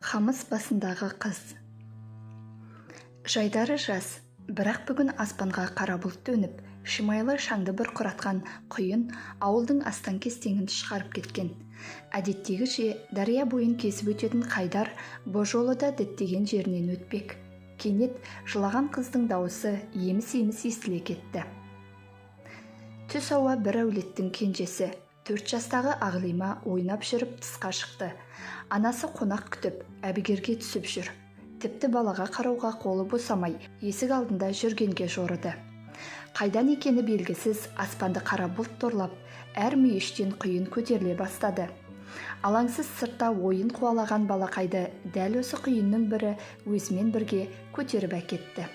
Қамыс басындағы қыз. Жайдары жаз, бірақ бүгін аспанға қара бұлт төніп, шимайлы шаңды бұрқыратқан құйын ауылдың астан-кестеңін шығарып кеткен. Әдеттегіше дария бойын кесіп өтетін Қайдар бұл жолы да діттеген жерінен өтпек. Кенет жылаған қыздың дауысы еміс-еміс естіле кетті. Түс ауа бір әулеттің кенжесі, 4 жастағы Ағлима ойнап жүріп тысқа шықты. Анасы қонақ күтіп, әбігерге түсіп жүр. Тіпті балаға қарауға қолы босамай, есік алдында жүргенге жорыды. Қайдан екені белгісіз аспанды қара бұлт торлап, әр мүйіштен құйын көтеріле бастады. Алаңсыз сыртта ойын қуалаған балақайды дәл осы құйынның бірі өзімен бірге көтеріп әкетті.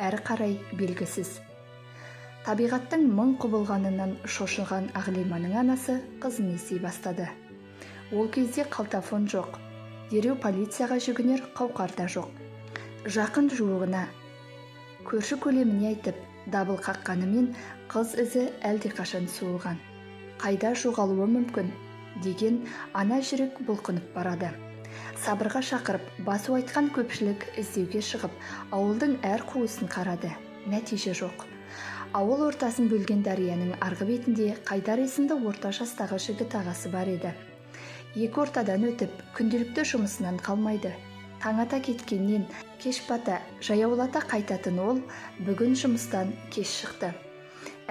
Әрі қарай белгісіз. Табиғаттың мың құбылғанынан шошынған Ағлиманың анасы қызын іздей бастады. Ол кезде қалтафон жоқ, дереу полицияға жүгінер қауқар да жоқ. Жақын жуығына, көрші көлеміне айтып, дабыл қаққанымен қыз ізі әлдеқашан суылған. Қайда жоғалуы мүмкін деген ана жүрек бұлқынып барады. Сабырға шақырып, басу айтқан көпшілік іздеуге шығып, ауылдың әр қуысын қарады. Нәтиже жоқ. Ауыл ортасын бөлген дарияның арғы бетінде Қайдар есімді орта жастағы жігіт ағасы бар еді. Екі ортадан өтіп, күнделікті жұмысынан қалмайды. Таң ата кеткеннен кеш бата жаяулата қайтатын ол бүгін жұмыстан кеш шықты.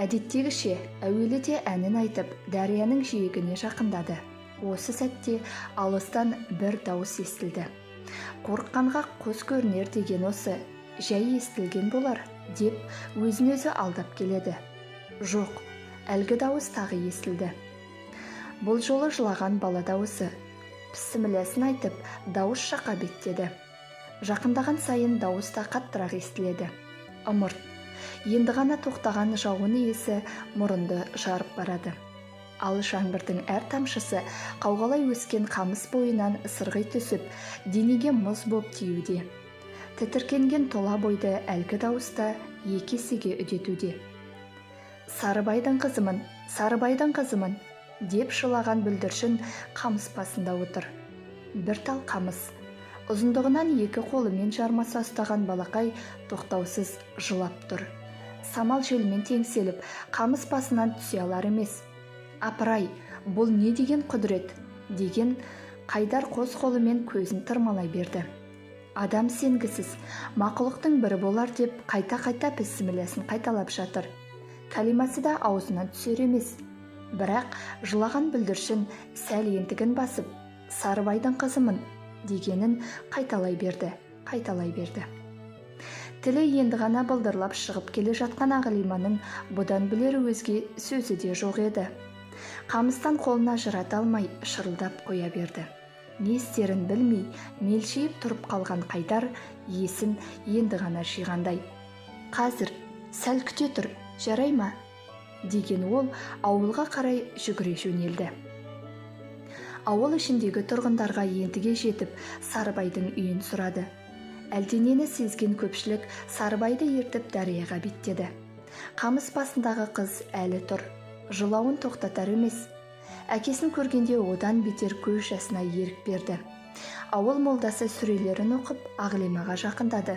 Әдеттегіше әуеліде әнін айтып, дарияның жиегіне жақындады. Осы сәтте алыстан бір дауыс естілді. Қорыққанға қос көрінер деген осы, жай естілген болар деп өзін-өзі алдап келеді. Жоқ, әлгі дауыс тағы естілді. Бұл жолы жылаған бала дауысы. Пісіміләсін айтып, дауыс жаққа беттеді. Жақындаған сайын дауыс та қаттырақ естіледі. Ымырт. Енді ғана тоқтаған жауын иесі мұрынды жарып барады. Ал жаңбырдың әр тамшысы қауғалай өскен қамыс бойынан сырғи түсіп, денеге мұз боп тиюде. Тітіркенген тола бойды әлгі дауыста екі есеге үдетуде. Сарыбайдың қызымын, Сарыбайдың қызымын, деп шылаған бүлдіршін қамыс басында отыр. Бір тал қамыс. Ұзындығынан екі қолымен жармаса ұстаған балақай тоқтаусыз жылап тұр. Самал желмен теңселіп, қамыс басынан түсе алар емес. Апырай, бұл не деген құдірет, деген Қайдар қос қолымен көзін тырмалай берді. Адам сенгісіз, мақұлықтың бірі болар деп қайта-қайта пісімілесін қайталап жатыр. Кәлимасы да аузынан түсер емес. Бірақ жылаған бүлдіршін сәл ентігін басып, Сарыбайдың қызымын дегенін қайталай берді. Тілі енді ғана былдырлап шығып келе жатқан Ағлиманың бұдан білер өзге сөзі де жоқ еді. Қамыстан қолына жырата алмай шырылдап қоя берді. Не істерін білмей, мелшиіп тұрып қалған Қайдар есін енді ғана жиғандай. Қазір, сәл күте тұр, жарай ма? Деген ол ауылға қарай жүгіре жөнелді. Ауыл ішіндегі тұрғындарға ентіге жетіп, Сарыбайдың үйін сұрады. Әлденені сезген көпшілік Сарыбайды ертіп дарияға беттеді. Қамыс басындағы қыз әлі тұр, жылауын тоқтатар емес. Әкесін көргенде одан бетер көз жасына ерік берді. Ауыл молдасы сүрелерін оқып Ағлимаға жақындады.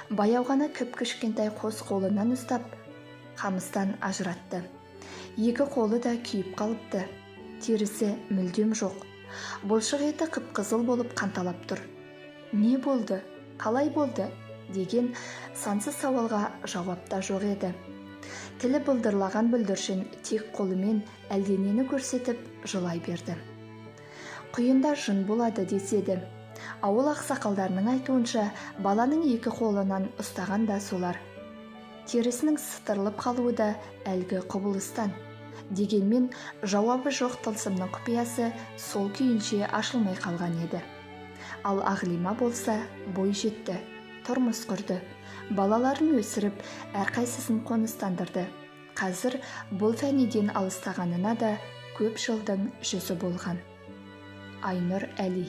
Баяу ғана кіп-кішкентай қос қолынан ұстап, қамыстан ажыратты. Екі қолы да күйіп қалыпты. Терісі мүлдем жоқ. Бұлшық еті қып-қызыл болып қанталап тұр. Не болды? Қалай болды? Деген сансыз сауалға жауап та жоқ еді. Тілі былдырлаған бүлдіршін тек қолымен әлденені көрсетіп жылай берді. Құйында жын болады деседі. Ауыл ақсақалдарының айтуынша баланың екі қолынан ұстаған да солар. Терісінің сытырылып қалуы да әлгі құбылыстан. Дегенмен жауабы жоқ тылсымның құпиясы сол күйінше ашылмай қалған еді. Ал Ағлима болса бой жетті, тұрмыс құрды. Балаларын өсіріп, әрқайсысын қоныстандырды. Қазір бұл фәниден алыстағанына да көп жылдың жүзі болған. Айнұр Әли.